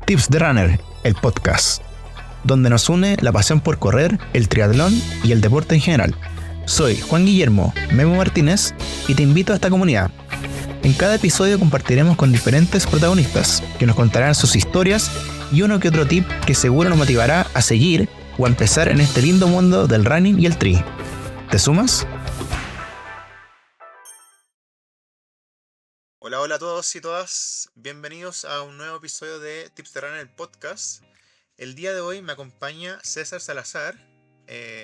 Tips de Runner, el podcast, donde nos une la pasión por correr, el triatlón y el deporte en general. Soy Juan Guillermo Memo Martínez y te invito a esta comunidad. En cada episodio compartiremos con diferentes protagonistas que nos contarán sus historias y uno que otro tip que seguro nos motivará a seguir o a empezar en este lindo mundo del running y el tri. ¿Te sumas? Hola a todos y todas, bienvenidos a un nuevo episodio de Tips de Runner, el podcast. El día de hoy me acompaña César Salazar,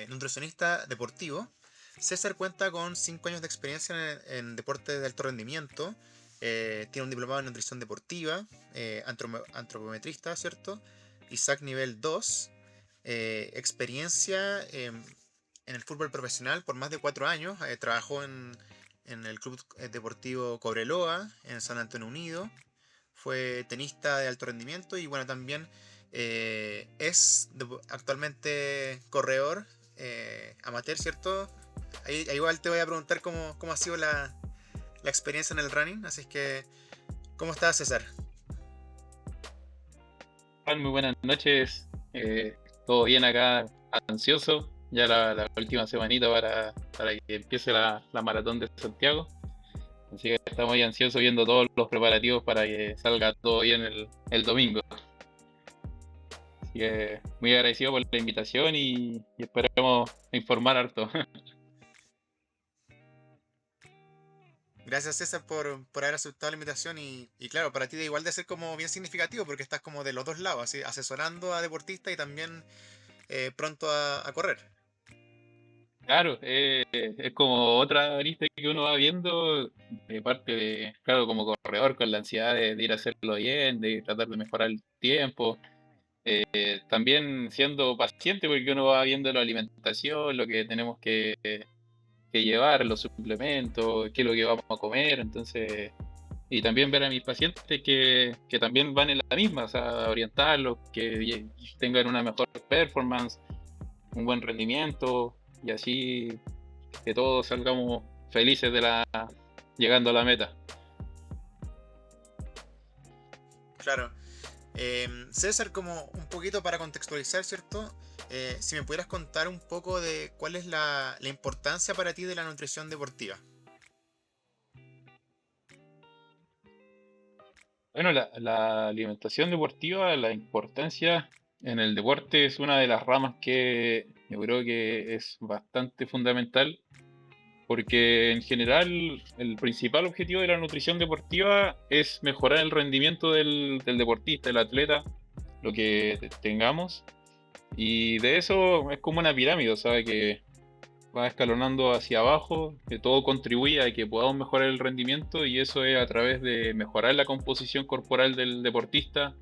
nutricionista deportivo. César cuenta con 5 años de experiencia en deporte de alto rendimiento, tiene un diplomado en nutrición deportiva, antropometrista, ¿cierto? ISAC nivel 2, experiencia en el fútbol profesional por más de 4 años, trabajó en el Club Deportivo Cobreloa, en San Antonio Unido. Fue tenista de alto rendimiento y bueno, también actualmente corredor amateur, ¿cierto? Ahí igual te voy a preguntar cómo ha sido la experiencia en el running, así que ¿cómo estás, César? Muy buenas noches, todo bien acá, ansioso, ya la última semanita para que empiece la maratón de Santiago, así que estamos muy ansiosos viendo todos los preparativos para que salga todo bien el domingo, así que muy agradecido por la invitación y esperemos informar harto. Gracias, César, por haber aceptado la invitación y claro, para ti de igual de ser como bien significativo porque estás como de los dos lados, así, asesorando a deportistas y también pronto a correr. Claro, es como otra arista que uno va viendo, de parte de, claro, como corredor, con la ansiedad de ir a hacerlo bien, de tratar de mejorar el tiempo. También siendo paciente porque uno va viendo la alimentación, lo que tenemos que llevar, los suplementos, qué es lo que vamos a comer, entonces, y también ver a mis pacientes que también van en la misma, o sea, orientarlos, que tengan una mejor performance, un buen rendimiento, y así que todos salgamos felices llegando a la meta. Claro. César, como un poquito para contextualizar, ¿cierto? Si me pudieras contar un poco de cuál es la importancia para ti de la nutrición deportiva. Bueno, la alimentación deportiva, la importancia en el deporte es una de las ramas que yo creo que es bastante fundamental, porque en general el principal objetivo de la nutrición deportiva es mejorar el rendimiento del deportista, del atleta, lo que tengamos, y de eso es como una pirámide, o sea, que va escalonando hacia abajo, que todo contribuye a que podamos mejorar el rendimiento y eso es a través de mejorar la composición corporal del deportista,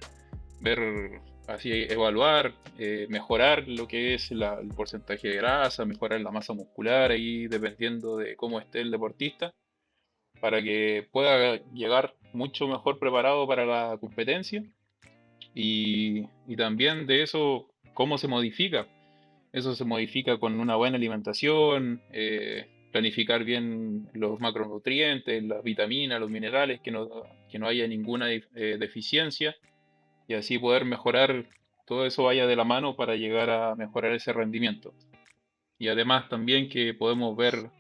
ver, así evaluar, mejorar lo que es el porcentaje de grasa, mejorar la masa muscular ahí dependiendo de cómo esté el deportista, para que pueda llegar mucho mejor preparado para la competencia y también de eso cómo se modifica. Eso se modifica con una buena alimentación, planificar bien los macronutrientes, las vitaminas, los minerales, que no haya ninguna deficiencia y así poder mejorar, todo eso vaya de la mano para llegar a mejorar ese rendimiento. Y además también que podemos ver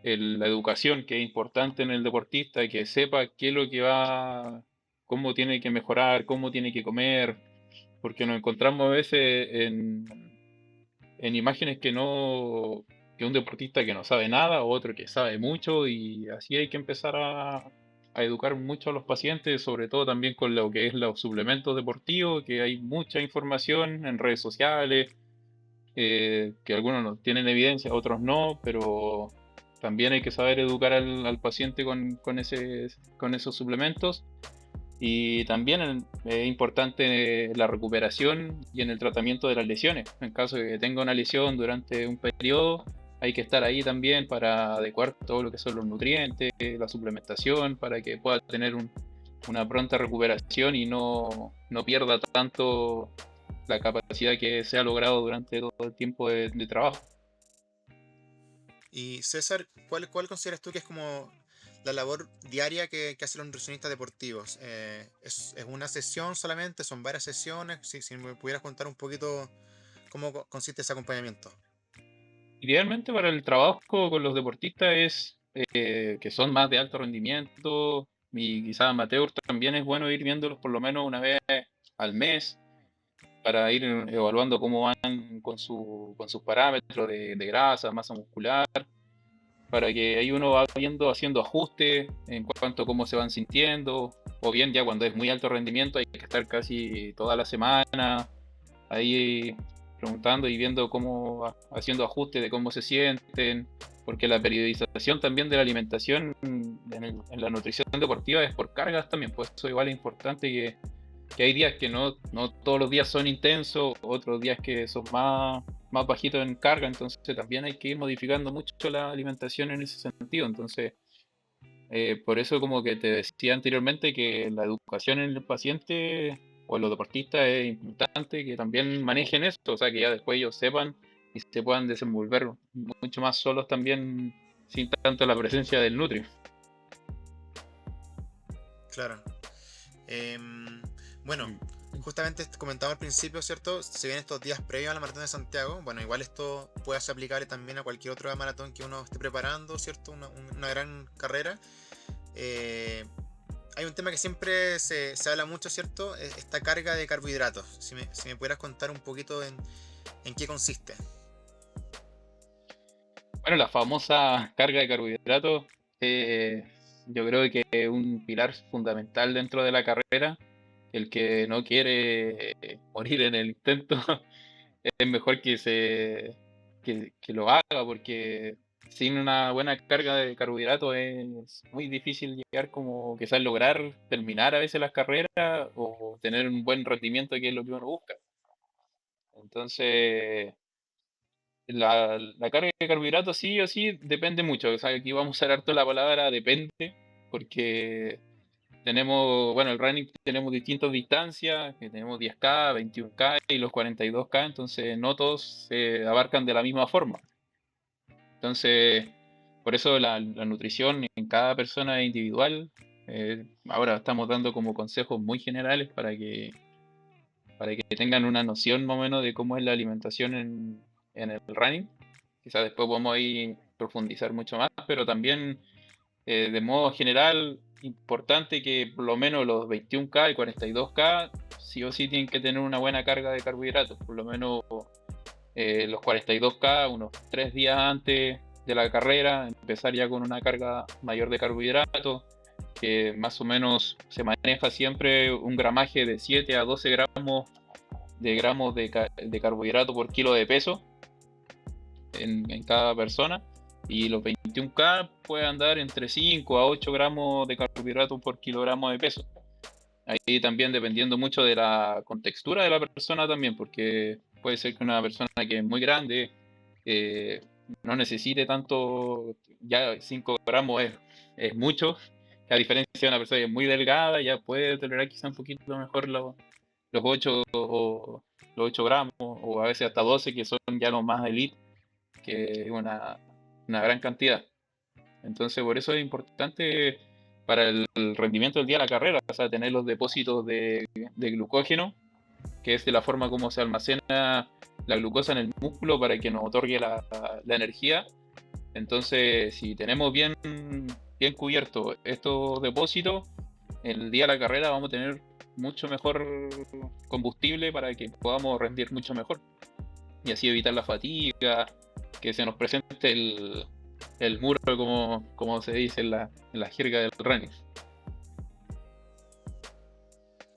la educación, que es importante en el deportista, que sepa qué es lo que va, cómo tiene que mejorar, cómo tiene que comer, porque nos encontramos a veces en imágenes que un deportista que no sabe nada, o otro que sabe mucho, y así hay que empezar a educar mucho a los pacientes, sobre todo también con lo que es los suplementos deportivos, que hay mucha información en redes sociales, que algunos no tienen evidencia, otros no, pero también hay que saber educar al paciente con esos suplementos. Y también es importante la recuperación y en el tratamiento de las lesiones. En caso de que tenga una lesión durante un periodo, hay que estar ahí también para adecuar todo lo que son los nutrientes, la suplementación, para que pueda tener una pronta recuperación y no pierda tanto la capacidad que se ha logrado durante todo el tiempo de trabajo. Y César, ¿cuál consideras tú que es como la labor diaria que hacen los nutricionistas deportivos? ¿Es una sesión solamente? ¿Son varias sesiones? Si me pudieras contar un poquito cómo consiste ese acompañamiento. Idealmente para el trabajo con los deportistas es que son más de alto rendimiento y quizás amateur, también es bueno ir viéndolos por lo menos una vez al mes para ir evaluando cómo van con sus parámetros de grasa, masa muscular, para que ahí uno va viendo, haciendo ajustes en cuanto a cómo se van sintiendo, o bien ya cuando es muy alto rendimiento hay que estar casi toda la semana ahí preguntando y viendo cómo, haciendo ajustes de cómo se sienten, porque la periodización también de la alimentación en la nutrición deportiva es por cargas también, pues eso igual es importante que hay días que no todos los días son intensos, otros días que son más bajitos en carga, entonces también hay que ir modificando mucho la alimentación en ese sentido, entonces por eso como que te decía anteriormente que la educación en el paciente o en los deportistas es importante que también manejen esto, o sea que ya después ellos sepan y se puedan desenvolver mucho más solos también sin tanto la presencia del nutri. Claro. Bueno, justamente comentaba al principio, ¿cierto? Se vienen estos días previos a la Maratón de Santiago. Bueno, igual esto puede ser aplicable también a cualquier otra maratón que uno esté preparando, ¿cierto? Una gran carrera. Hay un tema que siempre se habla mucho, ¿cierto? Esta carga de carbohidratos. Si me pudieras contar un poquito en qué consiste. Bueno, la famosa carga de carbohidratos, yo creo que es un pilar fundamental dentro de la carrera. El que no quiere morir en el intento, es mejor que lo haga, porque sin una buena carga de carbohidratos es muy difícil llegar como quizás lograr terminar a veces las carreras o tener un buen rendimiento, que es lo que uno busca. Entonces, la carga de carbohidratos sí o sí depende mucho. O sea, aquí vamos a usar harto la palabra depende, porque tenemos, bueno, el running tenemos distintas distancias, que tenemos 10K, 21K y los 42K, entonces no todos se abarcan de la misma forma. Entonces, por eso la nutrición en cada persona es individual. Ahora estamos dando como consejos muy generales para que tengan una noción más o menos de cómo es la alimentación en el running. Quizás después podemos ahí profundizar mucho más, pero también de modo general, importante que por lo menos los 21K y 42K sí o sí tienen que tener una buena carga de carbohidratos, por lo menos los 42K unos 3 días antes de la carrera, empezar ya con una carga mayor de carbohidratos, que más o menos se maneja siempre un gramaje de 7 a 12 gramos de carbohidrato por kilo de peso en cada persona. Y los 21K pueden andar entre 5 a 8 gramos de carbohidratos por kilogramo de peso. Ahí también dependiendo mucho de la contextura de la persona también, porque puede ser que una persona que es muy grande no necesite tanto, ya 5 gramos es mucho, a diferencia de una persona que es muy delgada, ya puede tolerar quizá un poquito mejor los 8 o los 8 gramos, o a veces hasta 12, que son ya los más elite, que es una gran cantidad. Entonces, por eso es importante para el rendimiento del día de la carrera, o sea, tener los depósitos de glucógeno, que es de la forma como se almacena la glucosa en el músculo para que nos otorgue la energía. Entonces, si tenemos bien cubiertos estos depósitos, el día de la carrera vamos a tener mucho mejor combustible para que podamos rendir mucho mejor y así evitar la fatiga, que se nos presente el muro, como se dice en la jerga del running.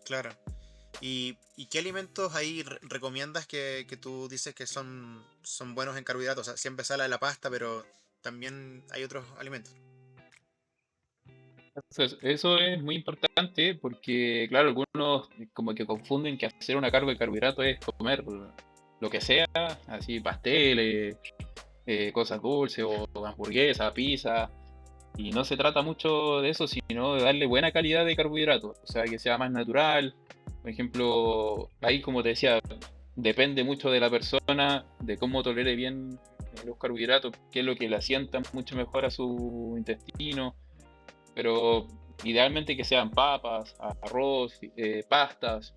Claro. ¿Y qué alimentos ahí recomiendas que tú dices que son buenos en carbohidratos? O sea, siempre sale la pasta, pero también hay otros alimentos. Entonces, eso es muy importante porque, claro, algunos como que confunden que hacer una carga de carbohidratos es comer lo que sea, así pasteles, cosas dulces o hamburguesas, pizza. Y no se trata mucho de eso, sino de darle buena calidad de carbohidratos, o sea, que sea más natural. Por ejemplo, ahí como te decía, depende mucho de la persona, de cómo tolere bien los carbohidratos, qué es lo que le asienta mucho mejor a su intestino. pero idealmente que sean papas, arroz, pastas.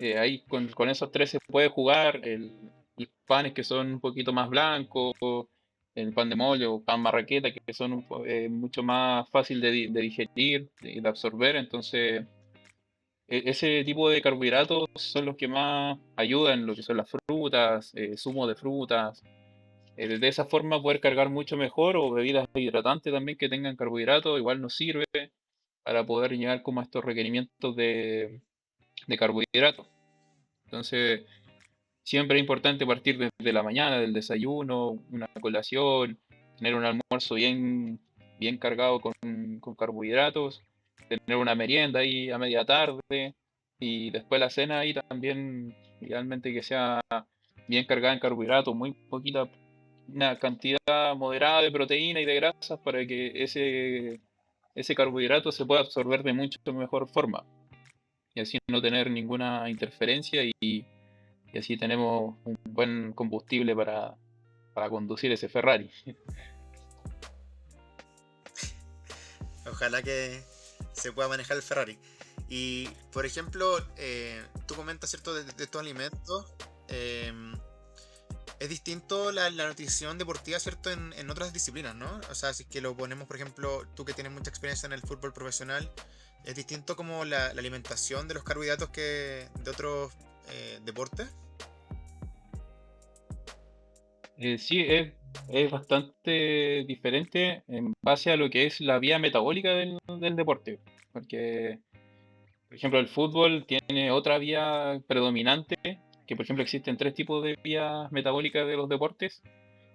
Ahí con esos tres se puede jugar. Los panes que son un poquito más blancos, el pan de molde o pan marraqueta, que son mucho más fácil de digerir y de absorber. Entonces, ese tipo de carbohidratos son los que más ayudan, lo que son las frutas, zumo de frutas. De esa forma poder cargar mucho mejor, o bebidas hidratantes también que tengan carbohidratos, igual nos sirve para poder llegar como a estos requerimientos de carbohidratos. Entonces, siempre es importante partir desde la mañana, del desayuno, una colación, tener un almuerzo bien cargado con carbohidratos, tener una merienda ahí a media tarde y después la cena ahí también, idealmente que sea bien cargada en carbohidratos, muy poquita, una cantidad moderada de proteína y de grasas para que ese carbohidrato se pueda absorber de mucho mejor forma y así no tener ninguna interferencia y así tenemos un buen combustible para conducir ese Ferrari. Ojalá que se pueda manejar el Ferrari. Y, por ejemplo, tú comentas, ¿cierto?, de estos alimentos. Es distinto la nutrición deportiva, ¿cierto?, en otras disciplinas, ¿no? O sea, si es que lo ponemos, por ejemplo, tú que tienes mucha experiencia en el fútbol profesional, ¿es distinto como la alimentación de los carbohidratos que de otros deportes? Sí, es bastante diferente en base a lo que es la vía metabólica del deporte, porque, por ejemplo, el fútbol tiene otra vía predominante, que por ejemplo existen tres tipos de vías metabólicas de los deportes.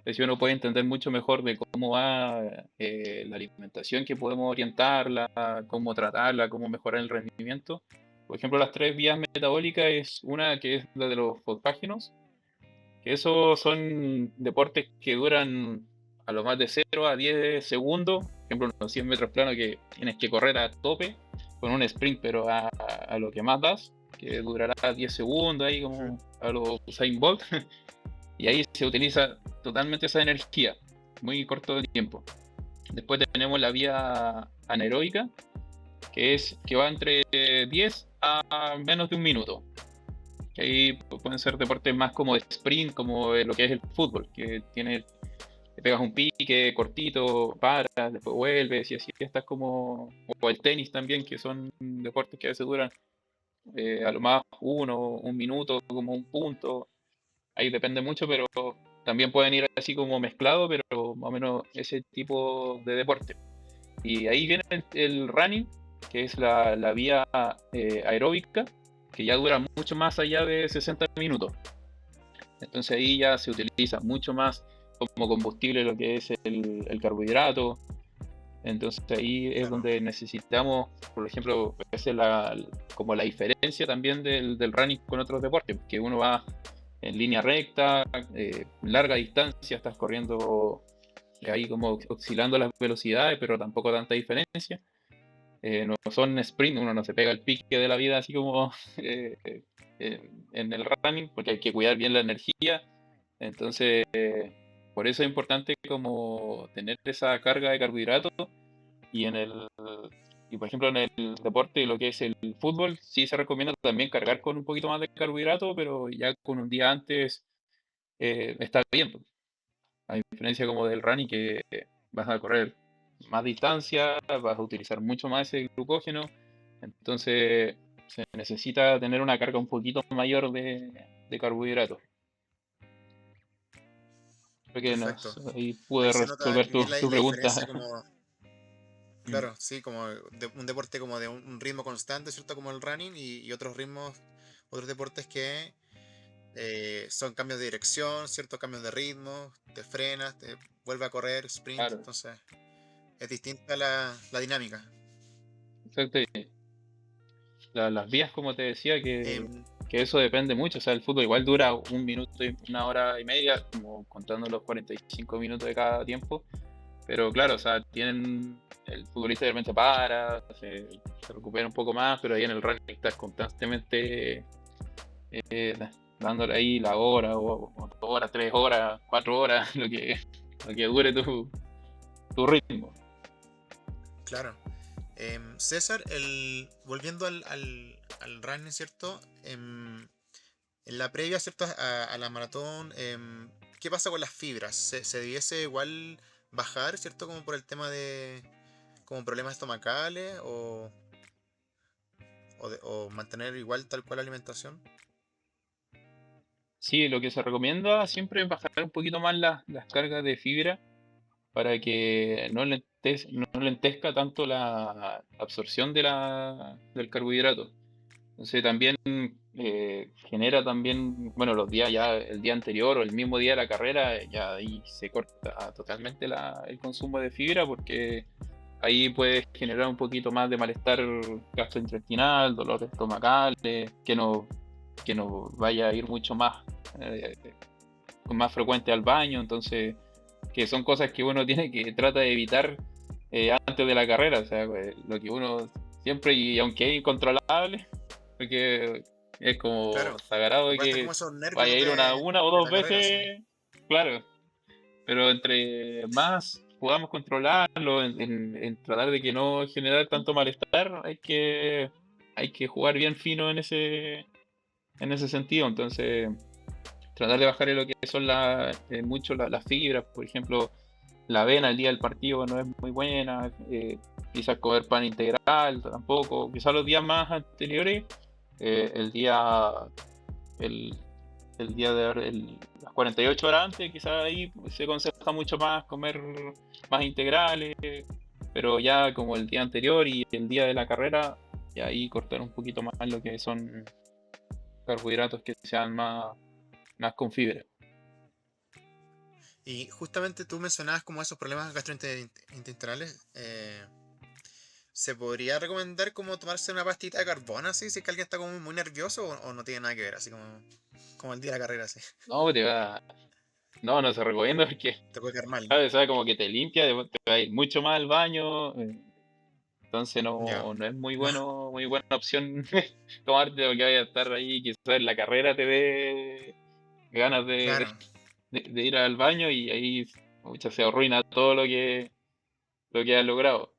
Así uno puede entender mucho mejor de cómo va la alimentación, que podemos orientarla, cómo tratarla, cómo mejorar el rendimiento. Por ejemplo, las tres vías metabólicas es una que es la de los fosfágenos, que esos son deportes que duran a lo más de 0 a 10 segundos. Por ejemplo, unos 100 metros planos que tienes que correr a tope con un sprint, pero a lo que más das, que durará 10 segundos, ahí como a los Usain Bolt. Y ahí se utiliza totalmente esa energía, muy corto de tiempo. Después tenemos la vía anaeróbica, que va entre 10 a menos de un minuto. Que ahí pueden ser deportes más como de sprint, como lo que es el fútbol, que te pegas un pique cortito, paras, después vuelves y así estás como... O el tenis también, que son deportes que a veces duran a lo más un minuto, como un punto. Ahí depende mucho, pero también pueden ir así como mezclados, pero más o menos ese tipo de deporte. Y ahí viene el running, que es la vía aeróbica, que ya dura mucho más allá de 60 minutos. Entonces ahí ya se utiliza mucho más como combustible lo que es el carbohidrato. Entonces ahí es donde necesitamos, por ejemplo, esa es como la diferencia también del running con otros deportes, que uno va en línea recta, larga distancia, estás corriendo ahí como oscilando las velocidades, pero tampoco tanta diferencia. No son sprint, uno no se pega el pique de la vida así como en el running, porque hay que cuidar bien la energía. Entonces, por eso es importante como tener esa carga de carbohidratos y y por ejemplo en el deporte, lo que es el fútbol, sí se recomienda también cargar con un poquito más de carbohidrato, pero ya con un día antes está bien, pues. A diferencia como del running, que vas a correr más distancia, vas a utilizar mucho más ese glucógeno, entonces se necesita tener una carga un poquito mayor de carbohidratos. Creo que Perfecto. ahí pude Ahí se nota resolver bien tu la diferencia pregunta. como, claro, sí, como un deporte como de un ritmo constante, ¿cierto? Como el running y otros ritmos, otros deportes que son cambios de dirección, ciertos cambios de ritmo, te frenas, te vuelve a correr, sprint, Claro, entonces es distinta la dinámica. exacto. Las vías, como te decía, Em, que eso depende mucho. O sea, el fútbol igual dura un minuto y una hora y media, como contando los 45 minutos de cada tiempo. Pero claro, o sea, el futbolista de repente se recupera un poco más, pero ahí en el running estás constantemente eh, dándole ahí la hora, o 2 horas, 3 horas, 4 horas, lo que dure tu ritmo. claro. César, volviendo al running, ¿cierto? En la previa, ¿cierto? A la maratón, ¿qué pasa con las fibras? ¿Se debiese igual bajar, ¿cierto? Como por el tema de como problemas estomacales o mantener igual tal cual la alimentación. Sí, lo que se recomienda siempre es bajar un poquito más las cargas de fibra para que no lentezca tanto la absorción del carbohidrato. Entonces también genera también, bueno, los días ya, el día anterior o el mismo día de la carrera, ya ahí se corta totalmente el consumo de fibra porque ahí puede generar un poquito más de malestar gastrointestinal, dolores estomacales, que no vaya a ir mucho más, eh, con más frecuente al baño, entonces, que son cosas que uno tiene que trata de evitar antes de la carrera, o sea, lo que uno siempre, y aunque es incontrolable, porque es como Claro, sagrado de igual está que como esos vaya a nervios ir una o de dos la carrera, sí. veces, claro, pero entre más podamos controlarlo, en tratar de que no generar tanto malestar, hay que jugar bien fino en ese sentido. Entonces, tratar de bajar lo que son mucho las fibras, por ejemplo, la avena el día del partido no es muy buena, quizás comer pan integral tampoco, quizás los días más anteriores, eh, el día el, el día las 48 horas antes, quizás ahí se aconseja mucho más comer más integrales, pero ya como el día anterior y el día de la carrera, y ahí cortar un poquito más lo que son carbohidratos que sean más con fibra. Y justamente tú mencionabas como esos problemas gastrointestinales. ¿Se podría recomendar como tomarse una pastita de carbón así si es que alguien está como muy nervioso o no tiene nada que ver, así como el día de la carrera así? No, no se recomienda porque, Te puede quedar mal. ¿sabes? ¿Sabe? Como que te limpia, después te va a ir mucho más al baño, entonces Ya, no es no, muy buena opción tomarte porque vaya a estar ahí, quizás en la carrera te dé ganas claro. de ir al baño y ahí muchas se arruina todo lo que has logrado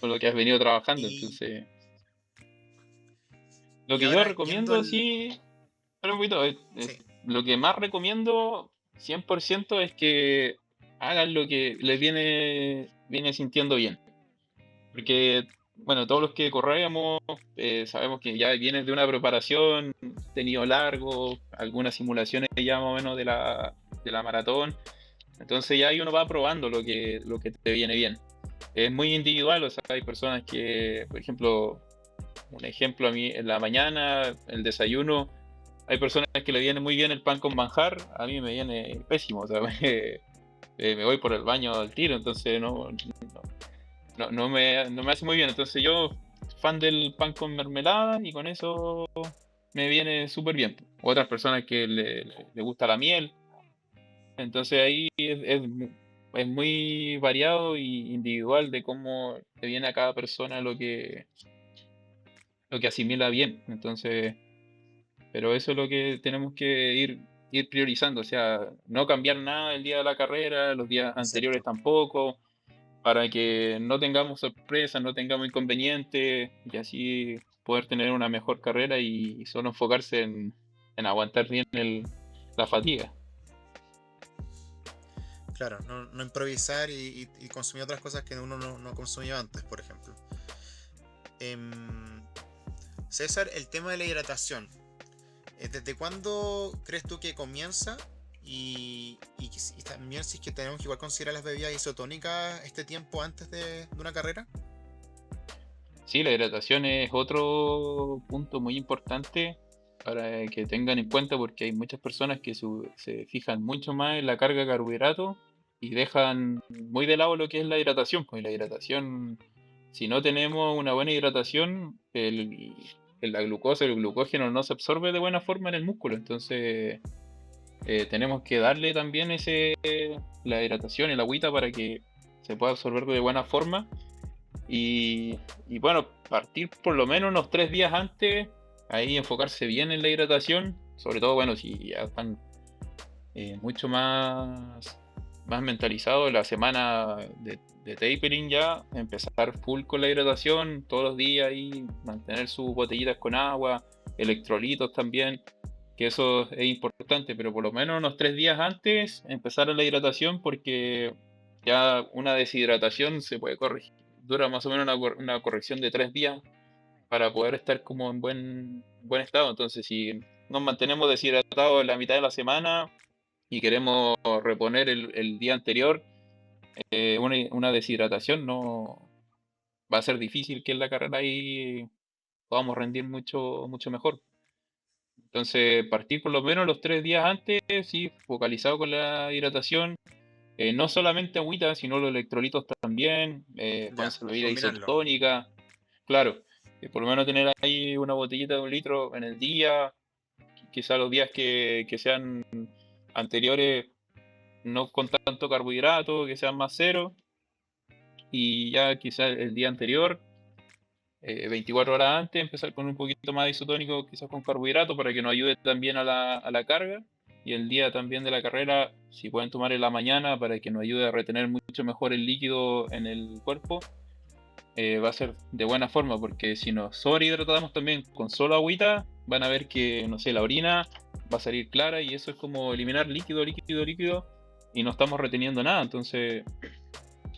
o lo que has venido trabajando. Y, Entonces, lo y que yo ahora yendo recomiendo, al... sí, espera un poquito, Sí, lo que más recomiendo 100% es que hagan lo que les viene sintiendo bien. Porque, bueno, todos los que corremos sabemos que ya vienes de una preparación, tenido largo, algunas simulaciones ya más o menos de la maratón. Entonces ya ahí uno va probando lo que te viene bien. Es muy individual, o sea, hay personas que, por ejemplo, un ejemplo a mí, en la mañana, el desayuno, hay personas que le viene muy bien el pan con manjar, a mí me viene pésimo, o sea, me voy por el baño al tiro, entonces no me hace muy bien. Entonces yo, fan del pan con mermelada y con eso me viene súper bien. Otras personas que le gusta la miel, entonces ahí es muy variado y individual de cómo le viene a cada persona lo que asimila bien. Entonces, pero eso es lo que tenemos que ir priorizando, o sea, no cambiar nada el día de la carrera, los días anteriores exacto. tampoco, para que no tengamos sorpresas, no tengamos inconvenientes y así poder tener una mejor carrera y solo enfocarse en aguantar bien la fatiga. Claro, no improvisar y consumir otras cosas que uno no consumió antes, por ejemplo. Em, César, el tema de la hidratación. ¿Desde cuándo crees tú que comienza? Y también si es que tenemos que igual considerar las bebidas isotónicas este tiempo antes de una carrera. Sí, la hidratación es otro punto muy importante para que tengan en cuenta porque hay muchas personas que se fijan mucho más en la carga de carbohidratos y dejan muy de lado lo que es la hidratación. Pues la hidratación, si no tenemos una buena hidratación, la glucosa, el glucógeno no se absorbe de buena forma en el músculo. Entonces tenemos que darle también la hidratación, el agüita para que se pueda absorber de buena forma y bueno, partir por lo menos unos 3 días antes, ahí enfocarse bien en la hidratación, sobre todo, bueno, si ya están mucho más más mentalizado la semana de tapering ya, empezar full con la hidratación todos los días y mantener sus botellitas con agua, electrolitos también, que eso es importante, pero por lo menos unos 3 días antes empezar la hidratación porque ya una deshidratación se puede corregir, dura más o menos una corrección de 3 días para poder estar como en buen estado. Entonces, si nos mantenemos deshidratados la mitad de la semana y queremos reponer el día anterior, una deshidratación no va a ser difícil que en la carrera ahí podamos rendir mucho mejor. Entonces, partir por lo menos los 3 días antes, sí, focalizado con la hidratación, no solamente agüita, sino los electrolitos también, pueden Ya, ser bebida combinarlo. isotónica, claro, por lo menos tener ahí una botellita de 1 litro en el día, quizá los días que sean anteriores, no con tanto carbohidrato, que sean más cero, y ya quizá el día anterior, 24 horas antes, empezar con un poquito más de isotónico, quizás con carbohidrato, para que nos ayude también a la carga. Y el día también de la carrera, si pueden tomar en la mañana, para que nos ayude a retener mucho mejor el líquido en el cuerpo, va a ser de buena forma, porque si nos sobrehidratamos también con solo agüita, van a ver que, no sé, la orina va a salir clara y eso es como eliminar líquido, y no estamos reteniendo nada. Entonces,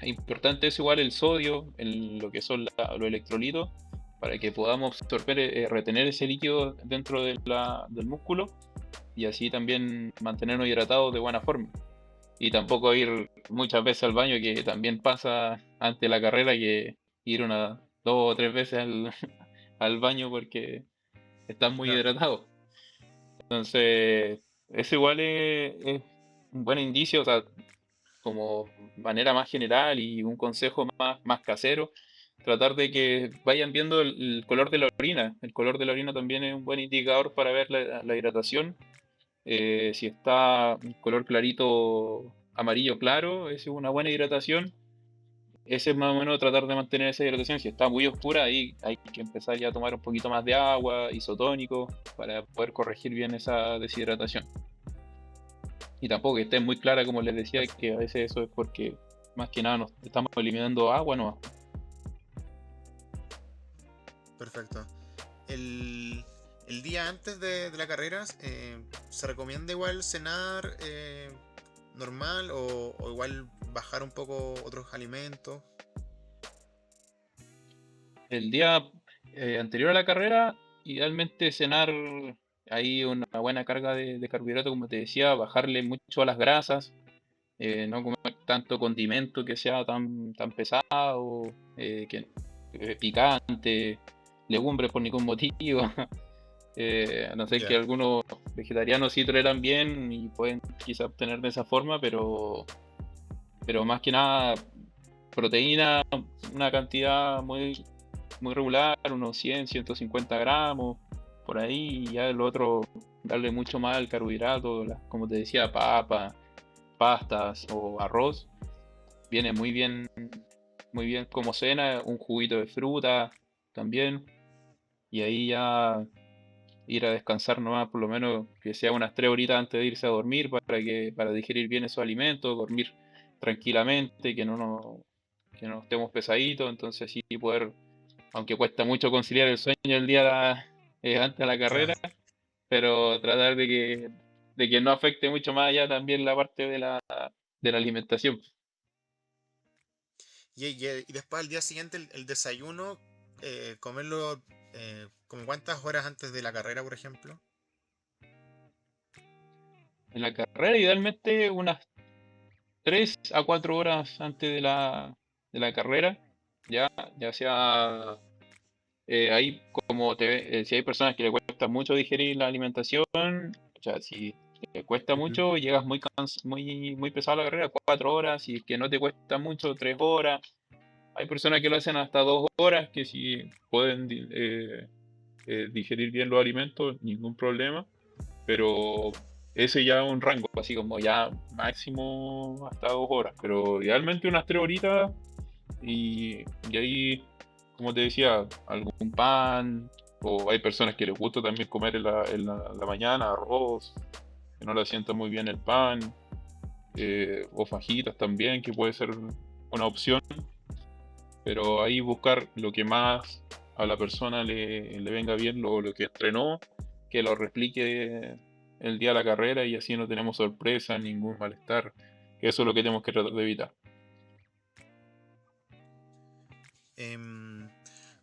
es importante es igual el sodio, lo que son los electrolitos, para que podamos absorber, retener ese líquido dentro del músculo y así también mantenernos hidratados de buena forma. Y tampoco ir muchas veces al baño, que también pasa antes de la carrera, que ir 2 o 3 veces al baño porque estás muy Claro. hidratado. Entonces, eso igual es un buen indicio, o sea, como manera más general y un consejo más casero, tratar de que vayan viendo el color de la orina. El color de la orina también es un buen indicador para ver la hidratación. Si está un color clarito, amarillo claro, esa es una buena hidratación. Ese es más o menos tratar de mantener esa hidratación. Si está muy oscura, ahí hay que empezar ya a tomar un poquito más de agua, isotónico, para poder corregir bien esa deshidratación. Y tampoco que esté muy clara, como les decía, que a veces eso es porque más que nada nos estamos eliminando agua, ¿no? Perfecto. El día antes de la carrera, ¿se recomienda igual cenar normal o igual bajar un poco otros alimentos? El día anterior a la carrera, idealmente cenar ahí una buena carga de carbohidrato, como te decía, bajarle mucho a las grasas, no comer tanto condimento que sea tan pesado, picante, legumbres por ningún motivo. A no ser que Ya. algunos vegetarianos sí toleran bien y pueden quizá obtener de esa forma, pero más que nada proteína, una cantidad muy regular, unos 100, 150 gramos, por ahí, y ya lo otro, darle mucho más al carbohidrato, como te decía, papa, pastas o arroz, viene muy bien como cena, un juguito de fruta también, y ahí ya ir a descansar nomás, por lo menos que sea unas 3 horitas antes de irse a dormir, para digerir bien esos alimentos, dormir tranquilamente, que no estemos pesaditos, entonces sí poder, aunque cuesta mucho conciliar el sueño el día antes de la carrera, Claro. pero tratar de que no afecte mucho más allá también la parte de la alimentación. Y después al día siguiente el desayuno, comerlo como cuántas horas antes de la carrera, por ejemplo. En la carrera, idealmente unas 3 a 4 horas antes de la carrera, ya, ya sea ahí como si hay personas que le cuesta mucho digerir la alimentación, o sea, si te cuesta Ujú. mucho, llegas muy pesado a la carrera, 4 horas, y que no te cuesta mucho, 3 horas. Hay personas que lo hacen hasta 2 horas, que si pueden digerir bien los alimentos, ningún problema, pero ese ya es un rango, así como ya máximo hasta 2 horas, pero idealmente unas 3 horitas, y ahí, como te decía, algún pan, o hay personas que les gusta también comer en la mañana arroz, que no le sienta muy bien el pan, o fajitas también, que puede ser una opción, pero ahí buscar lo que más a la persona le venga bien, lo que entrenó, que lo replique el día de la carrera y así no tenemos sorpresa, ningún malestar, que eso es lo que tenemos que tratar de evitar.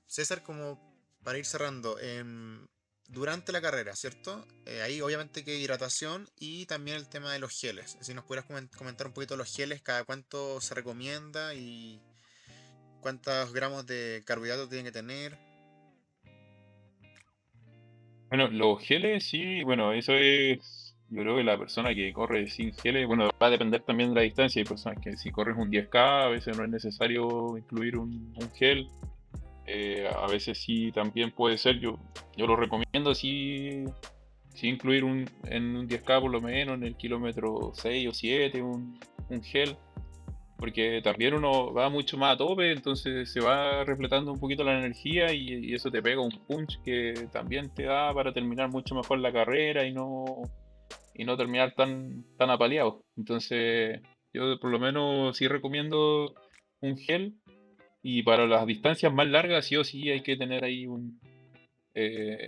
César, como para ir cerrando, durante la carrera, ¿cierto? Ahí obviamente que hidratación y también el tema de los geles. Si nos pudieras comentar un poquito los geles, cada cuánto se recomienda y cuántos gramos de carbohidratos tienen que tener. Bueno, los geles sí, bueno, eso es, yo creo que la persona que corre sin geles, bueno, va a depender también de la distancia. Hay personas que si corres un 10K, a veces no es necesario incluir un gel. A veces sí también puede ser, yo lo recomiendo sí incluir en un 10K por lo menos, en el kilómetro 6 o 7, un gel, porque también uno va mucho más a tope, entonces se va repletando un poquito la energía y eso te pega un punch que también te da para terminar mucho mejor la carrera y no terminar tan apaleado. Entonces yo por lo menos sí recomiendo un gel. Y para las distancias más largas, sí o sí hay que tener ahí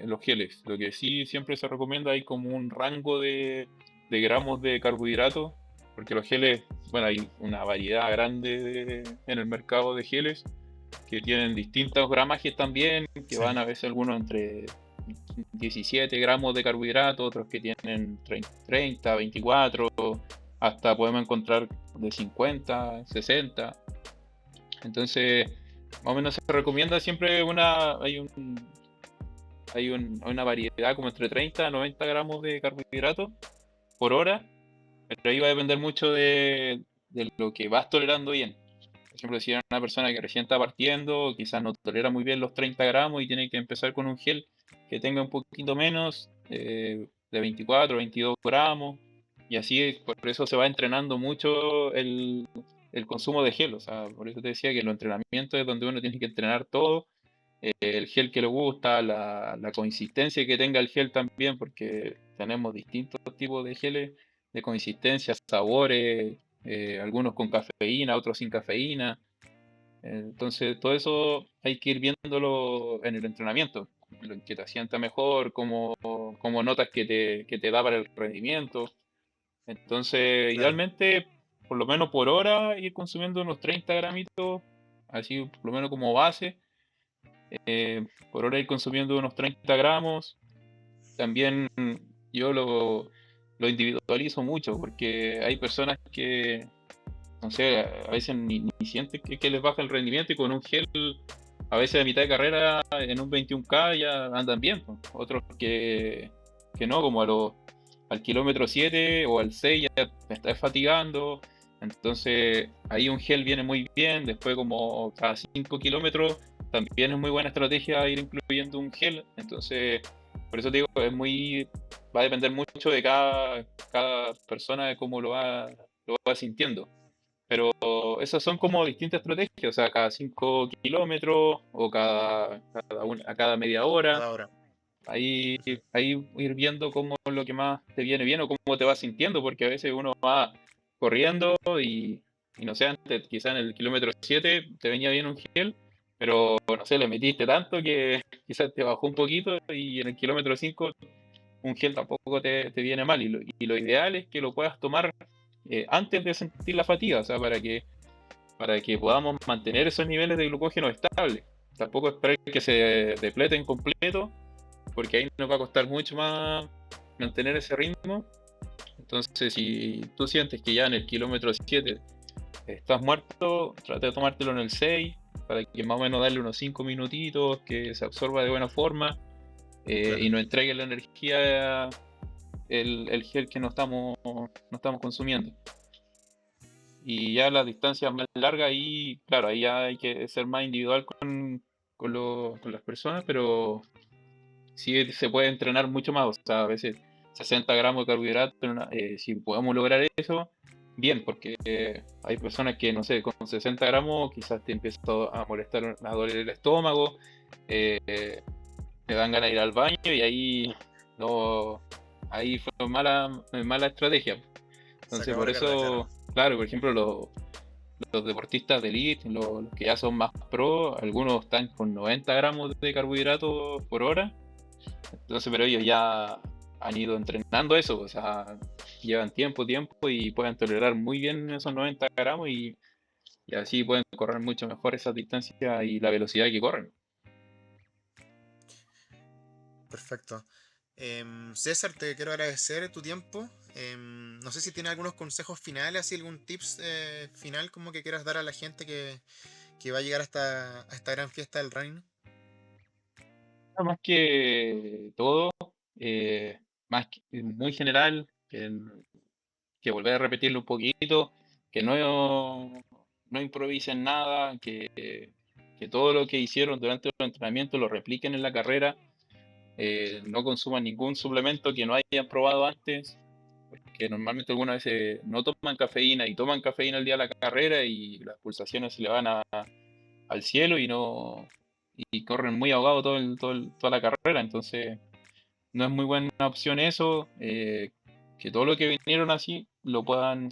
los geles. Lo que sí siempre se recomienda hay como un rango de gramos de carbohidratos, porque los geles, bueno, hay una variedad grande en el mercado de geles que tienen distintos gramajes también, que Sí. van a veces algunos entre 17 gramos de carbohidratos, otros que tienen 30, 24, hasta podemos encontrar de 50, 60. Entonces, más o menos se recomienda siempre hay una variedad como entre 30 a 90 gramos de carbohidratos por hora, pero ahí va a depender mucho de lo que vas tolerando bien. Por ejemplo, si eres una persona que recién está partiendo, quizás no tolera muy bien los 30 gramos y tiene que empezar con un gel que tenga un poquito menos, de 24, 22 gramos, y así por eso se va entrenando mucho el consumo de gel. O sea, por eso te decía que los entrenamientos es donde uno tiene que entrenar todo, el gel que le gusta, la consistencia que tenga el gel también, porque tenemos distintos tipos de geles de consistencia, sabores, algunos con cafeína, otros sin cafeína. Entonces, todo eso hay que ir viéndolo en el entrenamiento, lo que te sienta mejor, cómo notas que te da para el rendimiento. Entonces, Claro. idealmente, por lo menos por hora, ir consumiendo unos 30 gramitos, así por lo menos como base. Por hora ir consumiendo unos 30 gramos. También yo lo individualizo mucho, porque hay personas que, no sé, a veces ni sienten que les baja el rendimiento y con un gel, a veces a mitad de carrera, en un 21K ya andan bien, pues. Otros que no, como al kilómetro 7 o al 6 ya me está fatigando. Entonces ahí un gel viene muy bien. Después, como cada 5 kilómetros, también es muy buena estrategia ir incluyendo un gel. Entonces, por eso te digo, va a depender mucho de cada persona, de cómo lo va sintiendo. Pero esas son como distintas estrategias, o sea, cada 5 kilómetros o a cada media hora. Cada hora. Ahí, Perfecto. ahí ir viendo cómo es lo que más te viene bien o cómo te vas sintiendo, porque a veces uno va corriendo y no sé, antes quizás en el kilómetro 7 te venía bien un gel, pero no sé, le metiste tanto que quizás te bajó un poquito y en el kilómetro 5 un gel tampoco te viene mal. Y lo ideal es que lo puedas tomar antes de sentir la fatiga, o sea, para que podamos mantener esos niveles de glucógeno estables. Tampoco esperar que se depleten completo, porque ahí nos va a costar mucho más mantener ese ritmo. Entonces, si tú sientes que ya en el kilómetro 7 estás muerto, trata de tomártelo en el 6 para que más o menos darle unos 5 minutitos, que se absorba de buena forma, Claro. y nos entregue la energía el gel que no estamos consumiendo. Y ya las distancias más largas, ahí, claro, ahí ya hay que ser más individual con las personas, pero sí se puede entrenar mucho más. O sea, a veces 60 gramos de carbohidratos, si podemos lograr eso, bien, porque hay personas que, no sé, con 60 gramos quizás te empieza a molestar, a doler el estómago, te dan ganas de ir al baño y ahí fue mala estrategia. Se Entonces, acabó por la carrera, eso claro. claro, por ejemplo, los deportistas de elite, los que ya son más pro, algunos están con 90 gramos de carbohidratos por hora. Entonces, pero ellos ya han ido entrenando eso, o sea, llevan tiempo y pueden tolerar muy bien esos 90 gramos y así pueden correr mucho mejor esas distancias y la velocidad que corren. Perfecto. César, te quiero agradecer tu tiempo. No sé si tienes algunos consejos finales, así algún tips final como que quieras dar a la gente que va a llegar a esta gran fiesta del running. Más que todo, muy general, que volver a repetirlo un poquito, que no improvisen nada, que todo lo que hicieron durante el entrenamiento lo repliquen en la carrera, no consuman ningún suplemento que no hayan probado antes, porque normalmente algunas veces no toman cafeína y toman cafeína el día de la carrera y las pulsaciones se le van al cielo y corren muy ahogados toda la carrera, entonces no es muy buena opción eso, que todo lo que vinieron así lo puedan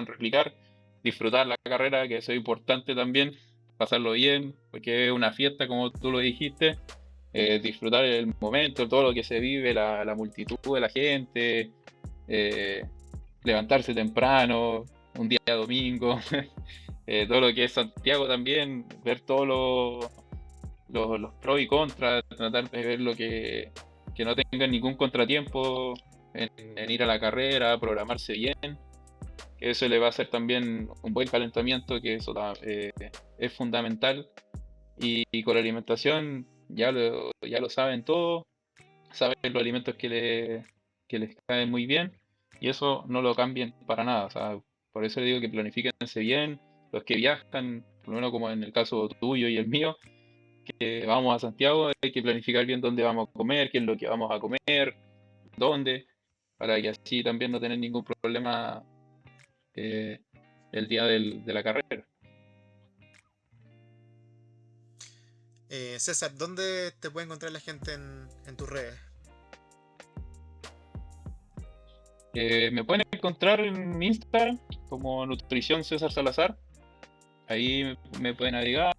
replicar, disfrutar la carrera, que eso es importante también, pasarlo bien, porque es una fiesta como tú lo dijiste, disfrutar el momento, todo lo que se vive, la multitud de la gente, levantarse temprano, un día domingo, todo lo que es Santiago también, ver todos los pros y contras, tratar de ver que no tengan ningún contratiempo en ir a la carrera, programarse bien, que eso le va a hacer también un buen calentamiento, que eso es fundamental. Y con la alimentación ya lo saben todo, saben los alimentos que les caen muy bien y eso no lo cambien para nada. O sea, por eso le digo que planifíquense bien, los que viajan, por lo menos como en el caso tuyo y el mío, que vamos a Santiago, hay que planificar bien dónde vamos a comer, qué es lo que vamos a comer, dónde, para que así también no tener ningún problema eh, el día de la carrera. César, ¿dónde te puede encontrar la gente en tus redes? Me pueden encontrar en Instagram como Nutrición César Salazar. Ahí me pueden navegar.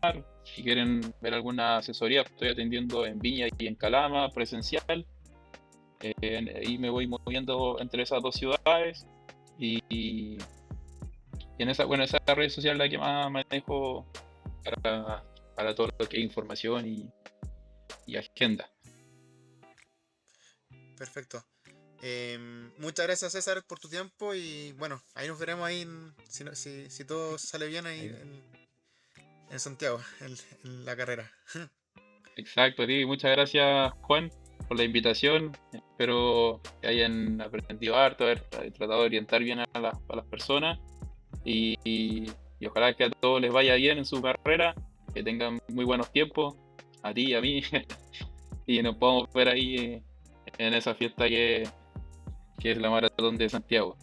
Si quieren ver alguna asesoría, estoy atendiendo en Viña y en Calama, presencial. Ahí me voy moviendo entre esas dos ciudades. Y en esa red social es la que más manejo para todo lo que es información y agenda. Perfecto. Muchas gracias, César, por tu tiempo y bueno, ahí nos veremos ahí si todo sale bien ahí en Santiago, en la carrera. Exacto, y muchas gracias, Juan, por la invitación. Espero que hayan aprendido harto, haber tratado de orientar bien a las personas y ojalá que a todos les vaya bien en su carrera, que tengan muy buenos tiempos, a ti y a mí, y nos podamos ver ahí en esa fiesta que es la Maratón de Santiago.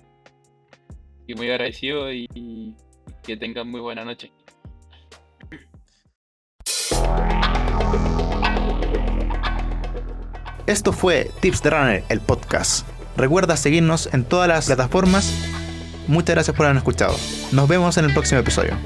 Y muy agradecido y que tengan muy buena noche. Esto fue Tips de Runner, el podcast. Recuerda seguirnos en todas las plataformas. Muchas gracias por habernos escuchado. Nos vemos en el próximo episodio.